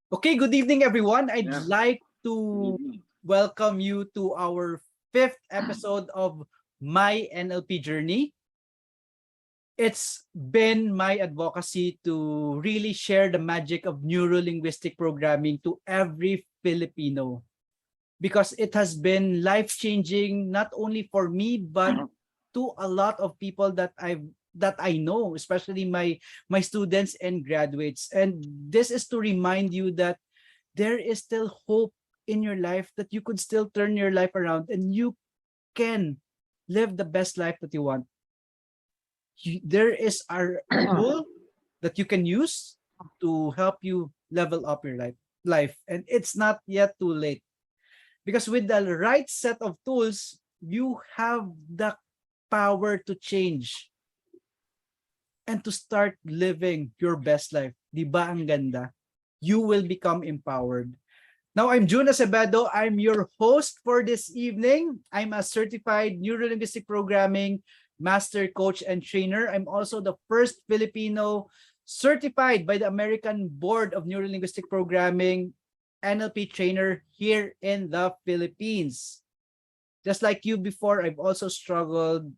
Okay, good evening, everyone. I'd Yeah. like Good to evening. welcome you to our fifth episode of my NLP Journey. It's been my advocacy to really share the magic of neuro-linguistic programming to every Filipino because it has been life-changing not only for me but to a lot of people that I know, especially my students and graduates. And this is to remind you that there is still hope in your life, that you could still turn your life around and you can live the best life that you want. There is a tool that you can use to help you level up your life, and it's not yet too late, because with the right set of tools you have the power to change and to start living your best life. Di ba ang ganda? You will become empowered. Now, I'm June Acevedo. I'm your host for this evening. I'm a certified neuro-linguistic programming master coach and trainer. I'm also the first Filipino certified by the American Board of Neuro-Linguistic Programming NLP trainer here in the Philippines. Just like you before, I've also struggled.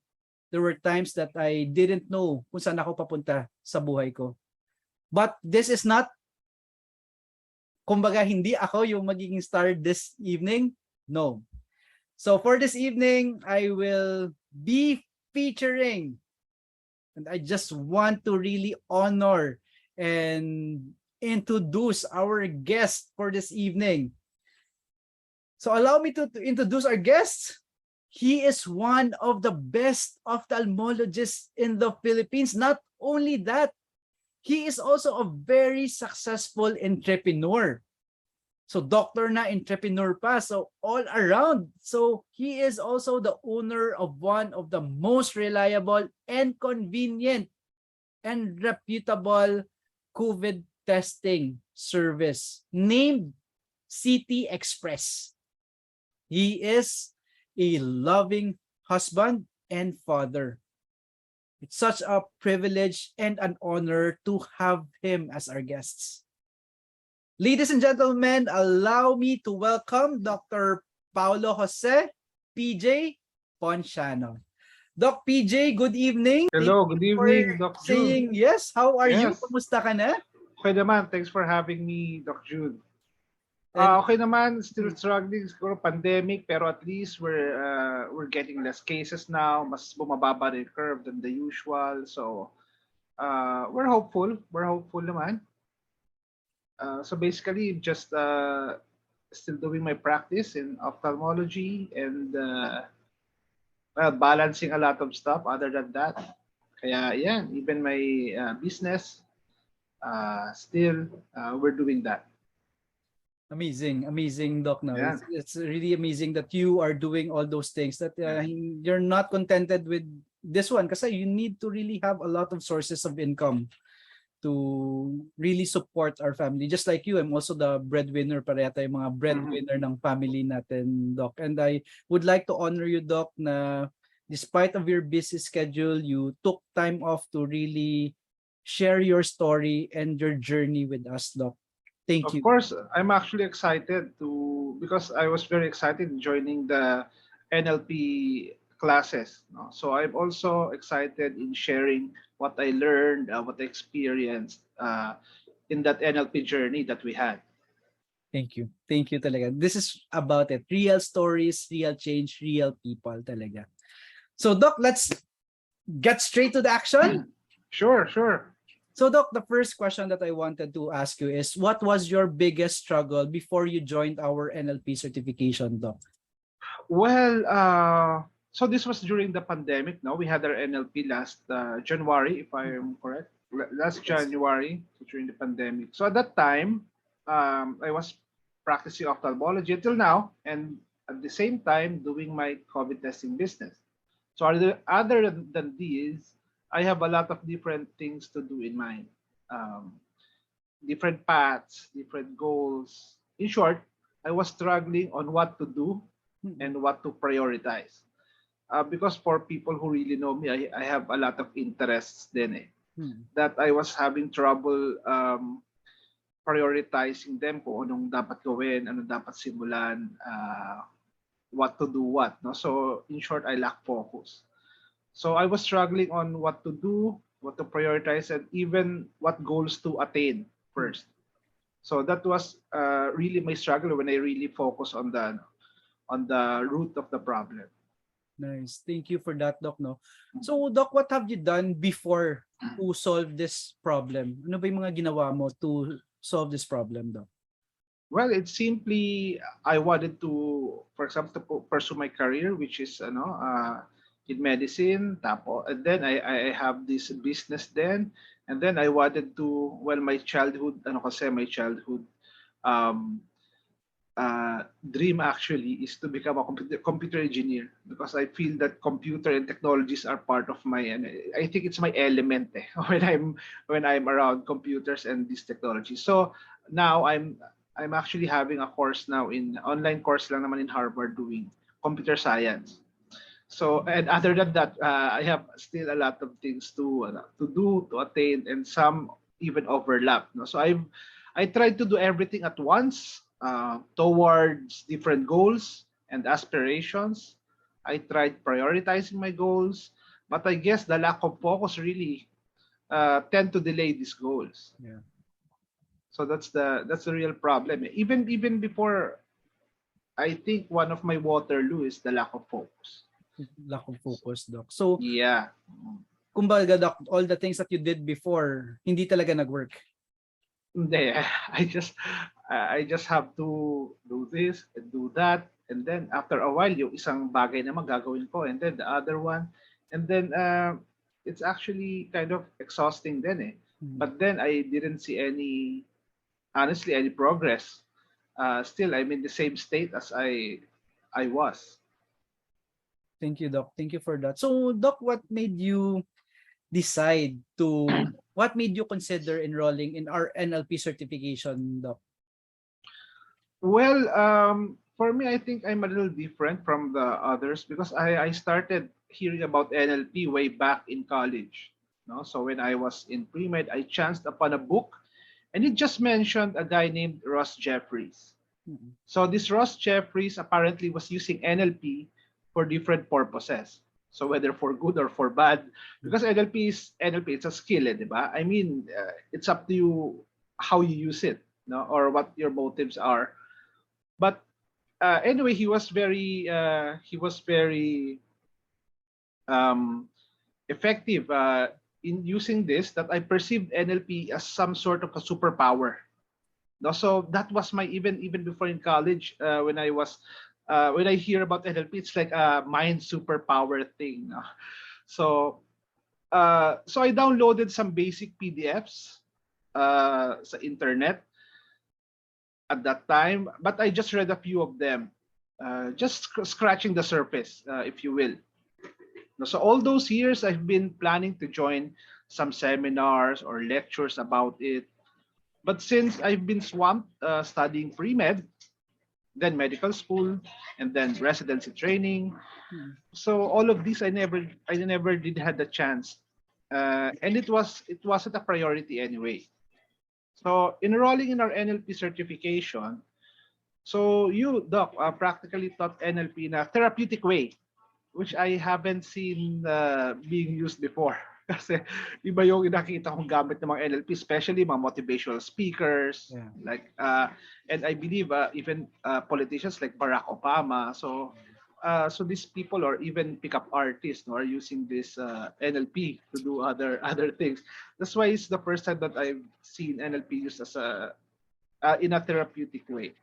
There were times that I didn't know kung saan ako papunta sa buhay ko. But this is not, kumbaga, hindi ako yung magiging star this evening. No. So for this evening, I will be featuring, and I just want to really honor and introduce our guest for this evening. So allow me to introduce our guest. He is one of the best ophthalmologists in the Philippines. Not only that, he is also a very successful entrepreneur. So doctor na, entrepreneur pa, so all around. So he is also the owner of one of the most reliable and convenient and reputable COVID testing service named City Express. He is a loving husband and father. It's such a privilege and an honor to have him as our guests. Ladies and gentlemen, allow me to welcome Dr. Paulo Jose PJ Ponciano. Doc PJ, good evening. Thank Hello, you good for evening, Doc June. saying yes. How are you? Yes. Kumusta ka na? Okay naman. Thanks for having me, Doc June. And Okay naman, still struggling siguro pandemic, pero at least we're getting less cases now. Mas bumababa rin curve than the usual. So, we're hopeful. We're hopeful naman. So basically, just still doing my practice in ophthalmology and balancing a lot of stuff other than that. Kaya yan, even my business, still we're doing that. amazing, amazing, Doc. No, Yeah. it's really amazing that you are doing all those things. That Yeah. you're not contented with this one, because you need to really have a lot of sources of income to really support our family. Just like you, I'm also the breadwinner. Pareha tayong mga Mhm. breadwinner ng family natin, Doc. And I would like to honor you, Doc, na despite of your busy schedule, you took time off to really share your story and your journey with us, Doc. Thank Of you. course, I'm actually excited to because I was very excited joining the NLP classes. No? So I'm also excited in sharing what I learned, what I experienced in that NLP journey that we had. Thank you. Thank you talaga. This is about it. Real stories, real change, real people talaga. So, Doc, let's get straight to the action. Sure, sure. So, Doc, the first question that I wanted to ask you is, what was your biggest struggle before you joined our NLP certification, Doc? Well, so this was during the pandemic. No, we had our NLP last January, if I am correct. Last Yes. January, so during the pandemic. So at that time, I was practicing ophthalmology until now, and at the same time doing my COVID testing business. So other than these, I have a lot of different things to do in mind. Um, Different paths, different goals. In short, I was struggling on what to do Mm-mm. and what to prioritize. Because for people who really know me, I have a lot of interests then Mm-mm. that I was having trouble prioritizing them kung anong dapat gawin, ano dapat simulan, what to do what. No? So in short, I lack focus. So I was struggling on what to do, what to prioritize, and even what goals to attain first. So that was really my struggle when I really focus on the root of the problem. Nice. Thank you for that, Doc, no? So, Doc, what have you done before to solve this problem? Ano ba yung mga ginawa mo to solve this problem, Doc? Well, it's simply I wanted to, for example, to pursue my career, which is in medicine. And then I have this business then, and then I wanted to, well, my childhood, my childhood um, dream actually is to become a computer engineer, because I feel that computer and technologies are part of my, and I think it's my element when I'm around computers and these technologies. So now I'm actually having a course now in online course lang naman in Harvard doing computer science. So, and other than that, I have still a lot of things to do, to attain, and some even overlap. No? So I tried to do everything at once towards different goals and aspirations. I tried prioritizing my goals, but I guess the lack of focus really tend to delay these goals. Yeah. So that's the real problem. Even before, I think one of my Waterloo is the lack of focus. Lack of focus, Doc. So, Yeah. kumbaga, Doc, all the things that you did before, hindi talaga nag-work. Hindi. I just have to do this and do that, and then after a while yung isang bagay naman gagawin ko, and then the other one, and then it's actually kind of exhausting then. But then I didn't see honestly any progress. Still I'm in the same state as I was. Thank you, Doc. Thank you for that. So, Doc, what made you what made you consider enrolling in our NLP certification, Doc? Well, for me, I think I'm a little different from the others, because I started hearing about NLP way back in college. No? So when I was in pre-med, I chanced upon a book, and it just mentioned a guy named Ross Jeffries. So this Ross Jeffries apparently was using NLP for different purposes. So whether for good or for bad, because NLP, it's a skill, di ba? I mean, it's up to you how you use it, no, or what your motives are. But anyway, he was very effective in using this, that I perceived NLP as some sort of a superpower. No, so that was my, even before in college, when I hear about NLP, it's like a mind superpower thing. No? So I downloaded some basic PDFs sa internet at that time, but I just read a few of them, just scratching the surface, if you will. So all those years, I've been planning to join some seminars or lectures about it. But since I've been swamped studying pre-med, then medical school, and then residency training, so all of these I never did had the chance, and it wasn't a priority anyway. So enrolling in our NLP certification, so you, Doc, practically taught NLP in a therapeutic way, which I haven't seen being used before. Kasi iba yung nakikita kong gamit ng mga NLP, especially mga motivational speakers, Yeah. like and I believe even politicians like Barack Obama. So these people, or even pickup artists, no, are using this NLP to do other things. That's why it's the first time that I've seen NLP used as in a therapeutic way.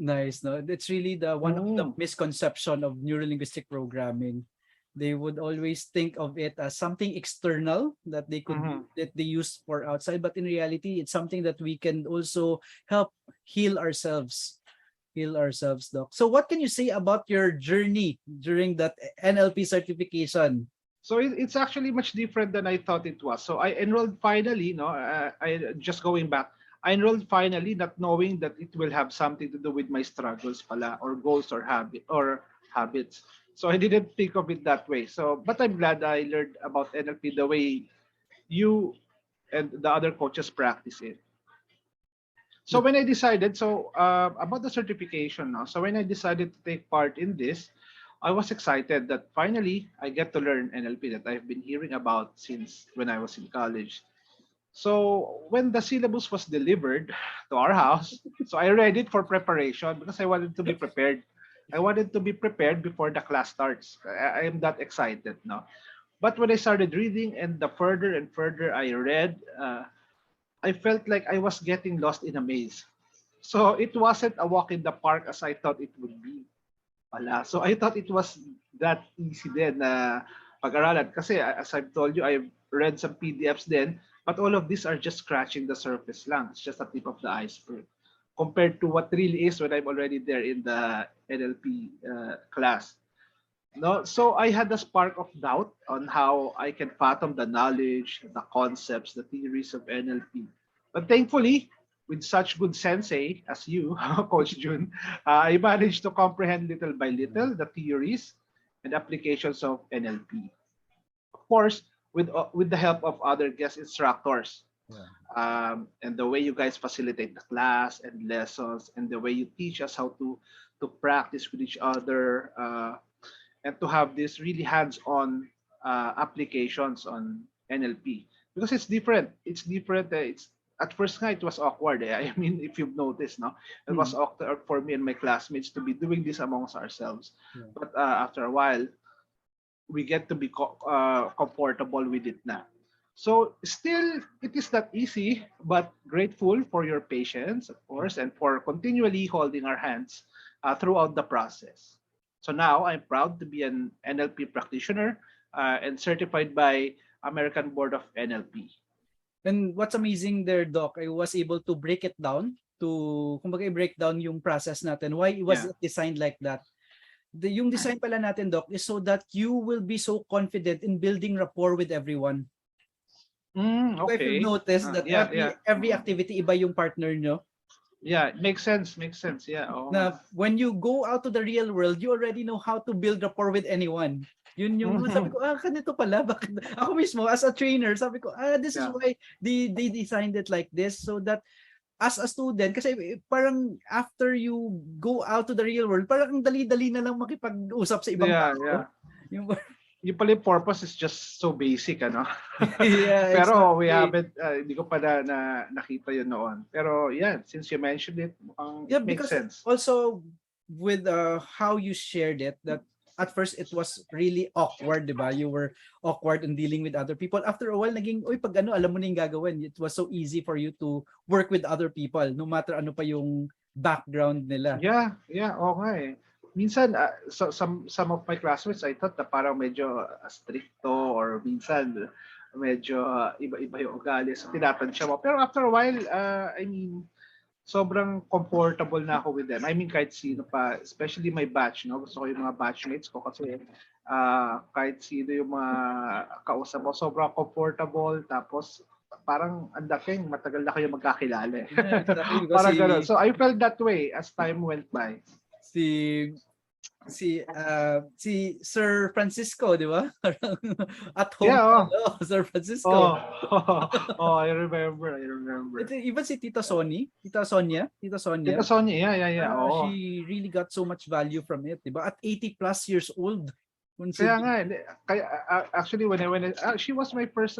Nice, no? It's really the one of the misconception of neuro-linguistic programming. They would always think of it as something external that they could that they use for outside, but in reality, it's something that we can also help heal ourselves. Heal ourselves, Doc. So what can you say about your journey during that NLP certification? So it's actually much different than I thought it was. So I enrolled finally, no, I just going back. I enrolled finally, not knowing that it will have something to do with my struggles pala, or goals, or habits. So I didn't think of it that way. So, but I'm glad I learned about NLP the way you and the other coaches practice it. So when I decided, about the certification now, so when I decided to take part in this, I was excited that finally I get to learn NLP that I've been hearing about since when I was in college. So when the syllabus was delivered to our house, so I read it for preparation because I wanted to be prepared. I wanted to be prepared before the class starts. I am that excited now. But when I started reading and the further and further I read, I felt like I was getting lost in a maze. So it wasn't a walk in the park as I thought it would be. Wala. So I thought it was that easy din na pag-aralan. Kasi as I've told you, I've read some PDFs then, but all of these are just scratching the surface lang. It's just a tip of the iceberg compared to what really is when I'm already there in the NLP class. No, so I had a spark of doubt on how I can fathom the knowledge, the concepts, the theories of NLP. But thankfully, with such good sensei as you, Coach Jun, I managed to comprehend little by little the theories and applications of NLP. Of course, with the help of other guest instructors, Yeah. and the way you guys facilitate the class and lessons, and the way you teach us how to practice with each other. And to have this really hands-on applications on NLP because it's different. It's different. It's at first nga it was awkward. I mean, if you've noticed, no, it was Mm. awkward for me and my classmates to be doing this amongst ourselves. Yeah. But after a while, we get to be comfortable with it now. So still, it is not easy, but grateful for your patience, of course, and for continually holding our hands throughout the process. So now I'm proud to be an NLP practitioner and certified by American Board of NLP. And what's amazing there, Doc, I was able to break it down to, kumbaga, i-break down yung process natin. Why was Yeah. it designed like that? Yung design pala natin, Doc, is so that you will be so confident in building rapport with everyone. If you've Okay. noticed that Yeah, yeah. every activity, iba yung partner nyo, Yeah, makes sense. Makes sense. Yeah. Oh. na when you go out to the real world, you already know how to build rapport with anyone. Yun yung sabi ko, ganito pala. Bakit? Ako mismo, as a trainer, sabi ko, this is Yeah. why they designed it like this so that as a student, kasi parang after you go out to the real world, parang ang dali-dali na lang makipag-usap sa ibang Yeah, tao. yeah. Yung, Yung pala yung purpose is just so basic, ano? yeah, Pero we exactly. haven't, hindi ko pa nakita yun noon. Pero yeah, since you mentioned it, Yeah, it makes because sense. also with how you shared it, that at first it was really awkward, di ba? You were awkward in dealing with other people. After a while, naging, uy, pag ano, alam mo na yung gagawin. It was so easy for you to work with other people, no matter ano pa yung background nila. Yeah, yeah, okay. Minsan, so some of my classmates, I thought na parang medyo stricto or minsan medyo iba-iba yung ugali. So tinatansya mo. Pero after a while, I mean, sobrang comfortable na ako with them. I mean, kahit sino pa, especially my batch, no? Gusto ko yung mga batchmates ko kasi kahit sino yung mga kausap mo, sobrang comfortable. Tapos, parang ang dating, matagal na kayo magkakilala. Yeah, exactly. Because Parang ganun. So, I felt that way as time went by. si Sir Francisco, di ba? At home. Yeah, Sir Francisco. I remember. Even si Tita Sonia. Tita Sonia, yeah. She really got so much value from it, di ba? At 80 plus years old. Kaya nga, kaya actually when she was my first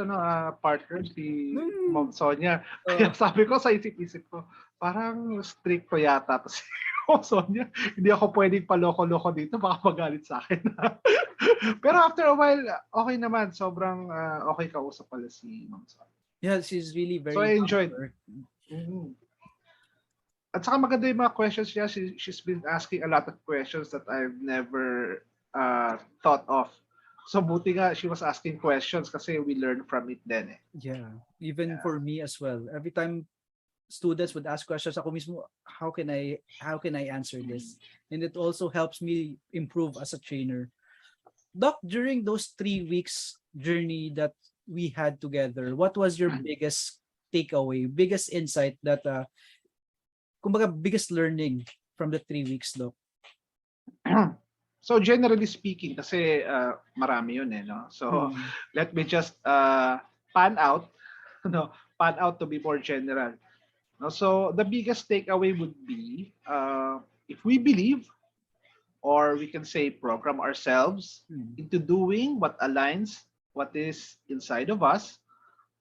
partner, si Ma'am Sonia. Kaya sabi ko sa isip-isip ko, parang stricto yata to si Ma'am Sonia. Hindi ako pwedeng paloko-loko dito, baka magalit sa akin. Pero after a while, okay naman, sobrang okay kausap pala si Ma'am Sonia. Yeah, she's really very. So I enjoyed. At saka maganda yung mga questions niya. She's been asking a lot of questions that I've never thought of. So buti nga she was asking questions kasi we learned from it then. Yeah, even for me as well. Every time students would ask questions, ako mismo, how can I answer this? And it also helps me improve as a trainer. Doc, during those 3 weeks journey that we had together, what was your biggest takeaway, biggest insight that kumbaga biggest learning from the 3 weeks, Doc? So generally speaking, kasi marami yun no? So let me just pan out to be more general. So the biggest takeaway would be, if we believe, or we can say program ourselves Mm. into doing what aligns what is inside of us,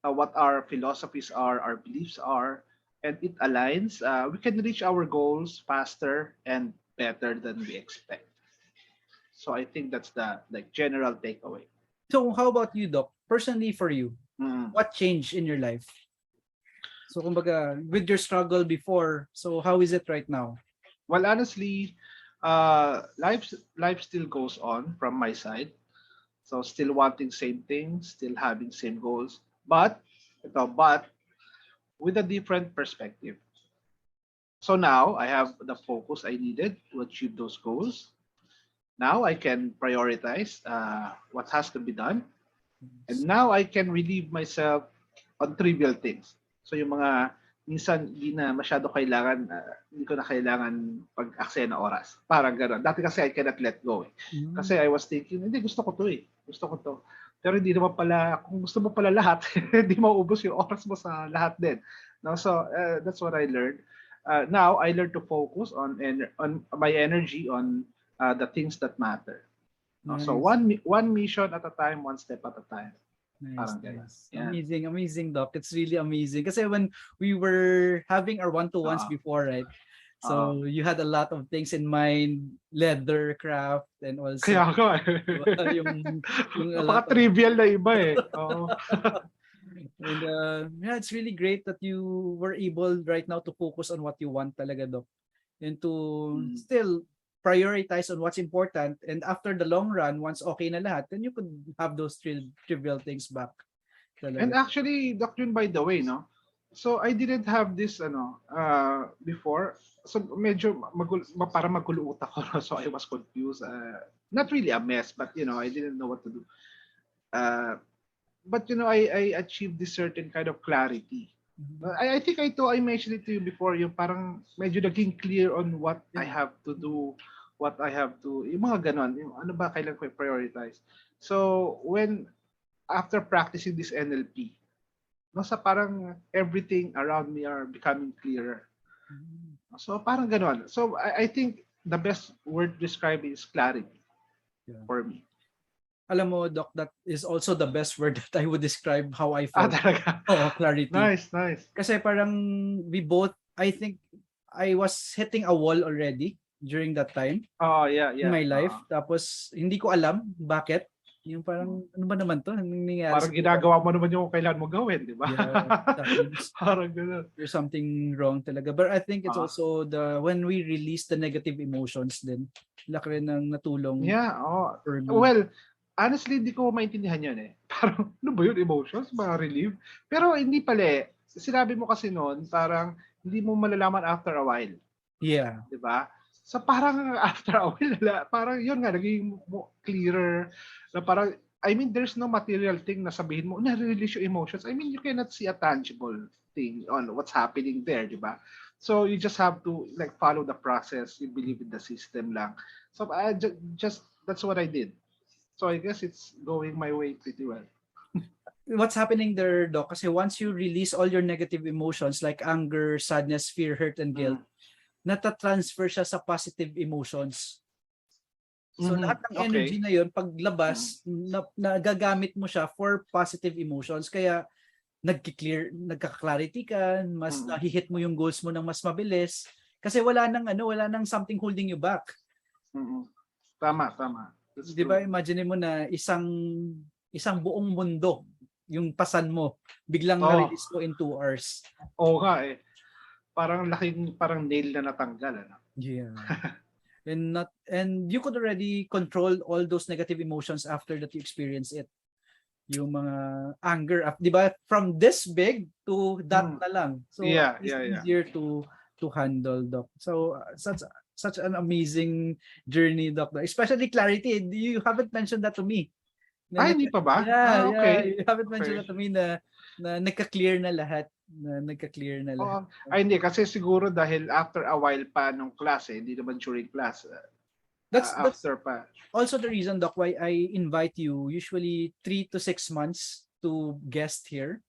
what our philosophies are, our beliefs are, and it aligns, we can reach our goals faster and better than we expect. So I think that's the like general takeaway. So how about you, Doc? Personally for you, Mm. what changed in your life? So kumbaga, with your struggle before, so how is it right now? Well, honestly, life still goes on from my side. So still wanting same things, still having same goals, but with a different perspective. So now I have the focus I needed to achieve those goals. Now I can prioritize what has to be done, and now I can relieve myself on trivial things. So yung mga minsan hindi na masyado kailangan, hindi ko na kailangan pag-aksaya ng oras. Parang gano'n. Dati kasi I cannot let go eh. Kasi Mm. I was thinking, hindi, gusto ko to eh. Gusto ko to. Pero hindi naman pala, kung gusto mo pala lahat, hindi mauubos yung oras mo sa lahat din. No? So that's what I learned. Now I learned to focus on my energy on the things that matter. No? So Nice. one mission at a time, one step at a time. Nice, Parang gano'n. nice. Yeah. Amazing, amazing, Doc. It's really amazing. Kasi when we were having our one-to-ones Oo. before, right? Oo. So you had a lot of things in mind, leather craft, and also Kaya nga eh. yung a lot of Napaka-trivial na iba eh. Oo. and yeah, it's really great that you were able right now to focus on what you want talaga, Doc, and to Mm. still prioritize on what's important. And after the long run, once okay na lahat, then you could have those trivial things back And talaga. actually, Doc Jun, by the way, no? So I didn't have this before. So medyo para magulo utak ko. No? So I was confused. Not really a mess, but I didn't know what to do. Uh, but I achieved this certain kind of clarity. Mhm. I think I mentioned it to you before, yung parang medyo naging clear on what I Yeah. have to do, what I have to, yung mga ganon, yung ano ba kailan ko i-prioritize. So, after practicing this NLP, nasa parang everything around me are becoming clearer. Mhm. So, parang ganon. So, I think the best word describing is clarity Yeah. for me. Alam mo, Doc, that is also the best word that I would describe how I Ah, felt. talaga. Oh, clarity. Nice, nice. Kasi parang we both, I think I was hitting a wall already during that time Oh, yeah, in yeah. my life. Tapos hindi ko alam bakit. Yung parang ano ba naman to? Anong nangyayari Parang sa buhay? ginagawa mo naman yung kailan mo gawin, di ba? Yeah, exactly. Parang gano'n. There's something wrong talaga. But I think it's Ah, also the when we release the negative emotions din. Laki rin ng natulong yeah, oh. for me. Well, honestly, hindi ko maintindihan yun eh. Parang, ano ba yun? Emotions? Mga relief? Pero hindi pala eh. Sinabi mo kasi noon, parang hindi mo malalaman after a while. Yeah. Di ba? So parang after a while, parang yun nga, naging clearer. Na parang, I mean, there's no material thing na sabihin mo, na-release yung emotions. I mean, you cannot see a tangible thing on what's happening there, di ba? So you just have to like follow the process. You believe in the system lang. So I just that's what I did. So I guess it's going my way pretty well. What's happening there, Doc? Kasi once you release all your negative emotions like anger, sadness, fear, hurt, and guilt, Mm. nata-transfer siya sa positive emotions. So Mm-hmm. lahat ng energy Okay. na yun, Mm. paglabas, nagagamit mo siya for positive emotions. Kaya nagka-clarity ka, mas Mm. nahihit mo yung goals mo ng mas mabilis. Kasi wala nang something holding you back. Mm. Tama, tama. That's 'Di ba? true. Imagine mo na isang buong mundo yung pasan mo, biglang Oh, na-release mo in 2 hours. oo nga eh. Parang laking parang nail na natanggal. Ano? Yeah. And you could already control all those negative emotions after that you experience it. Yung mga anger, 'di ba? From this big to that Mm. na lang. So Yeah, it's yeah, yeah. easier to handle, Doc. So such an amazing journey, Doc. Especially clarity. You haven't mentioned that to me. Ah, hindi pa ba? Ah, Yeah. okay. You haven't mentioned Okay. that to me na nagka-clear na lahat. Na nagka-clear na lahat. Oo. Ay, hindi. Kasi siguro dahil after a while pa nung class eh. Hindi naman during class. That's After pa. also the reason, Doc, why I invite you usually 3 to 6 months to guest here.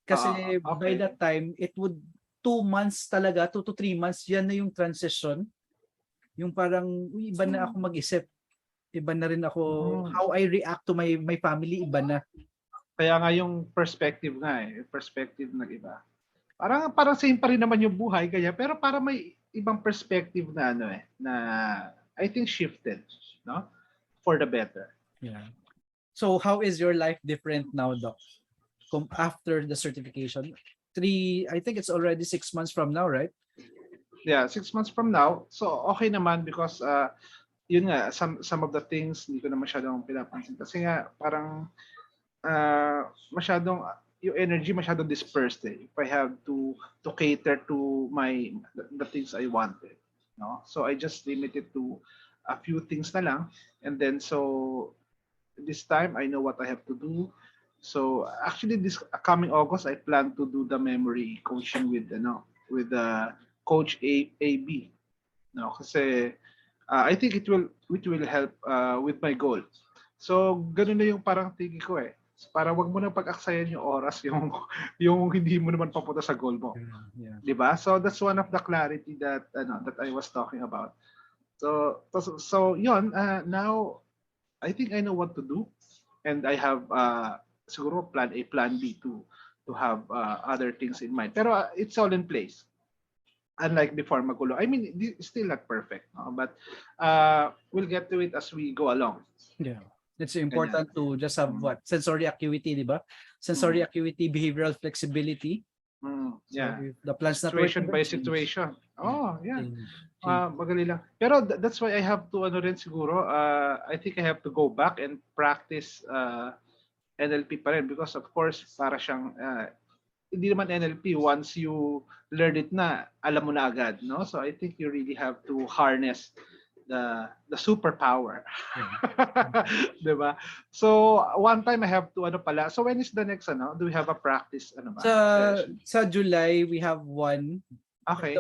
Kasi by Okay. that time, it would 2 months talaga, 2 to 3 months, yan na yung transition. Yung parang, uy, iba na ako mag-isip. Iba na rin ako, how I react to my family, iba na. Kaya nga yung perspective nga perspective nag-iba. Parang same pa rin naman yung buhay kaya pero para may ibang perspective na na I think shifted, no? For the better. Yeah. So how is your life different now, Doc? After the certification? I think it's already 6 months from now, right? Yeah, 6 months from now. So okay naman because yun nga some of the things hindi ko na masyadong pinapansin kasi nga parang masyadong yung energy masyadong dispersed if I have to cater to the things I wanted, no? So I just limit it to a few things na lang, and then so this time I know what I have to do. So actually this coming August I plan to do the memory coaching with coach AB, no? Kasi I think it will help with my goal. So ganun na yung parang thinking ko So, para wag mo nang pag-aksayan yung oras yung hindi mo naman papunta sa goal mo. Yeah. 'Di ba? So that's one of the clarity that that I was talking about. So yun, now I think I know what to do, and I have siguro plan A, plan B to have other things in mind. Pero it's all in place. Unlike before magulo. I mean, it's still not perfect, no? But we'll get to it as we go along. Yeah. It's important to just have sensory acuity, di ba? Sensory acuity, behavioral flexibility. Yeah. So the plans not situation by change. situation. Oh, yeah. Change. Magali lang. Pero that's why I have to rin siguro, I think I have to go back and practice NLP pa rin because of course para siyang hindi naman NLP once you learn it na alam mo na agad, no? So I think you really have to harness the superpower. Diba? So one time I have to pala. So when is the next do we have a practice Sa July we have one. Okay.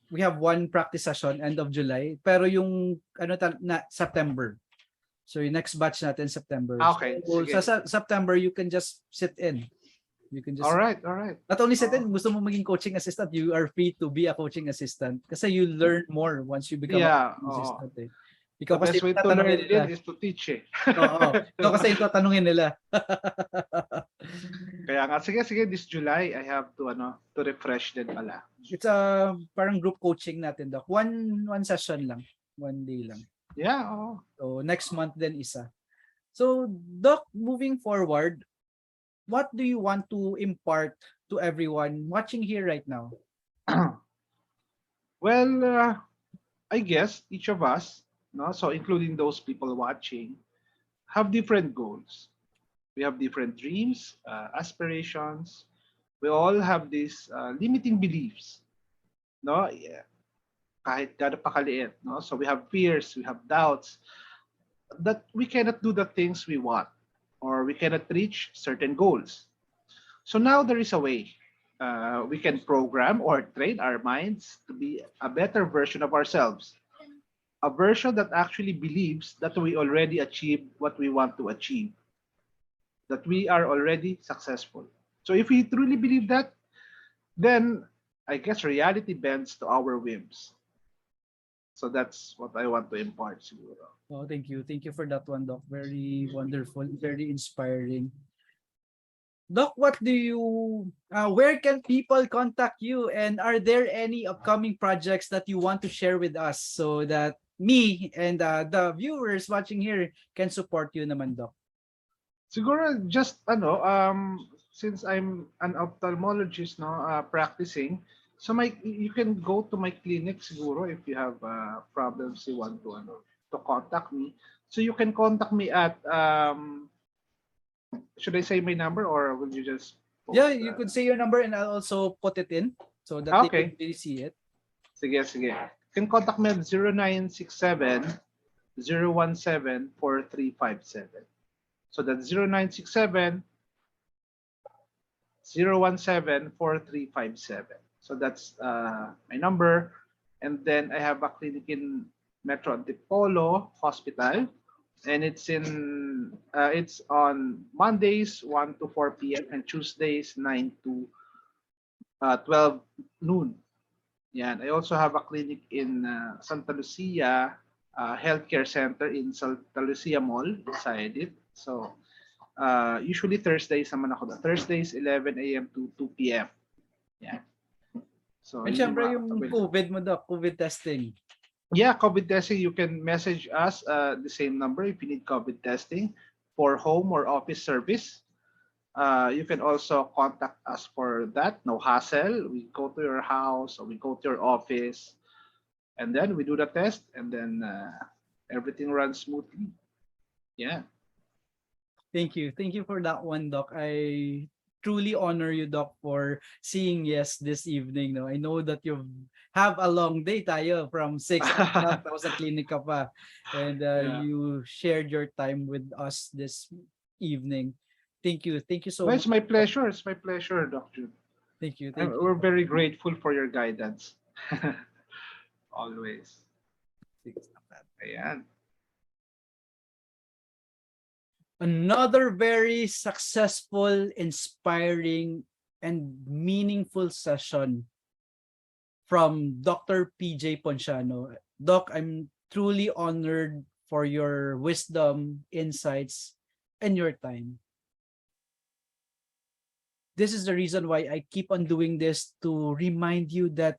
We have one practice session end of July, pero yung September. So yung next batch natin September. Okay. So sa September you can just sit in. You can just all right. Not only sit in, gusto mo maging coaching assistant, you are free to be a coaching assistant kasi you learn more once you become a coaching assistant. Ikaw the kasi best way to learn is to teach Oo. Ikaw kasi yung tatanungin nila. Kaya nga sige this July I have to refresh din pala. It's a parang group coaching natin, Doc. One session lang, 1 day lang. Yeah, So next month then isa. So Doc, moving forward, what do you want to impart to everyone watching here right now? Well, I guess each of us, no, so including those people watching, have different goals. We have different dreams, aspirations. We all have these limiting beliefs, no? Yeah. Kahit gaano pa kaliit, no? So we have fears, we have doubts that we cannot do the things we want or we cannot reach certain goals. So now there is a way. We can program or train our minds to be a better version of ourselves. A version that actually believes that we already achieved what we want to achieve. That we are already successful. So if we truly believe that, then I guess reality bends to our whims. So that's what I want to impart, siguro. Oh, thank you. Thank you for that one, Doc. Very wonderful, very inspiring. Doc, where can people contact you? And are there any upcoming projects that you want to share with us so that me and the viewers watching here can support you naman, Doc? Siguro just since I'm an ophthalmologist, practicing, so you can go to my clinic siguro if you have problems you want to contact me. So you can contact me at should I say my number or will you just post, Yeah, you could say your number and I'll also put it in so that they can really see it. Sige. You can contact me at 0967 017 4357. So that's 0967 017 4357. So that's my number. And then I have a clinic in Metro Antipolo Hospital. And it's on Mondays 1 to 4 p.m. and Tuesdays 9 to 12 noon. Yan. I also have a clinic in Santa Lucia Healthcare Center in Santa Lucia Mall beside it. So usually Thursdays naman ako. Thursdays 11 a.m. to 2 p.m. Yeah. So And yun yung syempre mga yung available. COVID mo, Doc, COVID testing. Yeah, COVID testing, you can message us the same number if you need COVID testing for home or office service. You can also contact us for that. No hassle. We go to your house or we go to your office, and then we do the test, and then everything runs smoothly. Yeah. Thank you. Thank you for that one, Doc. I truly honor you, Doc, for saying yes this evening. No, I know that you have a long day tayo from 6 o'clock. Tapos sa clinic ka pa. And Yeah. you shared your time with us this evening. Thank you. Thank you so No, much. it's my pleasure. It's my pleasure, Dr. Thank you. Thank you. We're very grateful for your guidance. Always. Ayan. Another very successful, inspiring, and meaningful session from Dr. PJ Ponciano. Doc, I'm truly honored for your wisdom, insights, and your time. This is the reason why I keep on doing this, to remind you that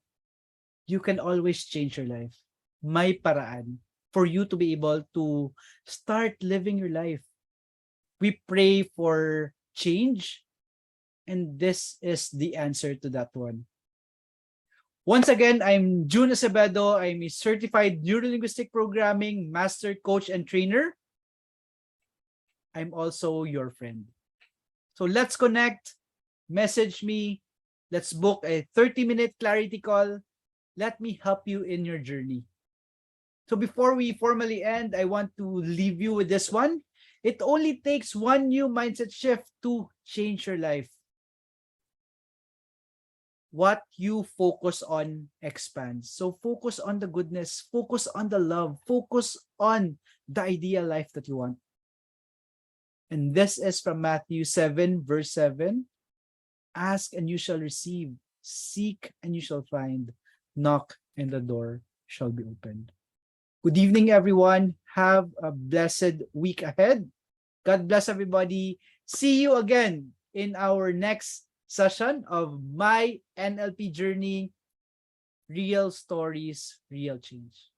you can always change your life. May paraan for you to be able to start living your life. We pray for change, and this is the answer to that one. Once again, I'm June Acevedo. I'm a certified Neuro-Linguistic Programming Master Coach and Trainer. I'm also your friend. So let's connect, message me, let's book a 30-minute clarity call. Let me help you in your journey. So before we formally end, I want to leave you with this one. It only takes one new mindset shift to change your life. What you focus on expands. So focus on the goodness, focus on the love, focus on the ideal life that you want. And this is from Matthew 7, verse 7. Ask and you shall receive. Seek and you shall find. Knock and the door shall be opened. Good evening, everyone. Have a blessed week ahead. God bless everybody. See you again in our next session of my NLP Journey. Real stories, real change.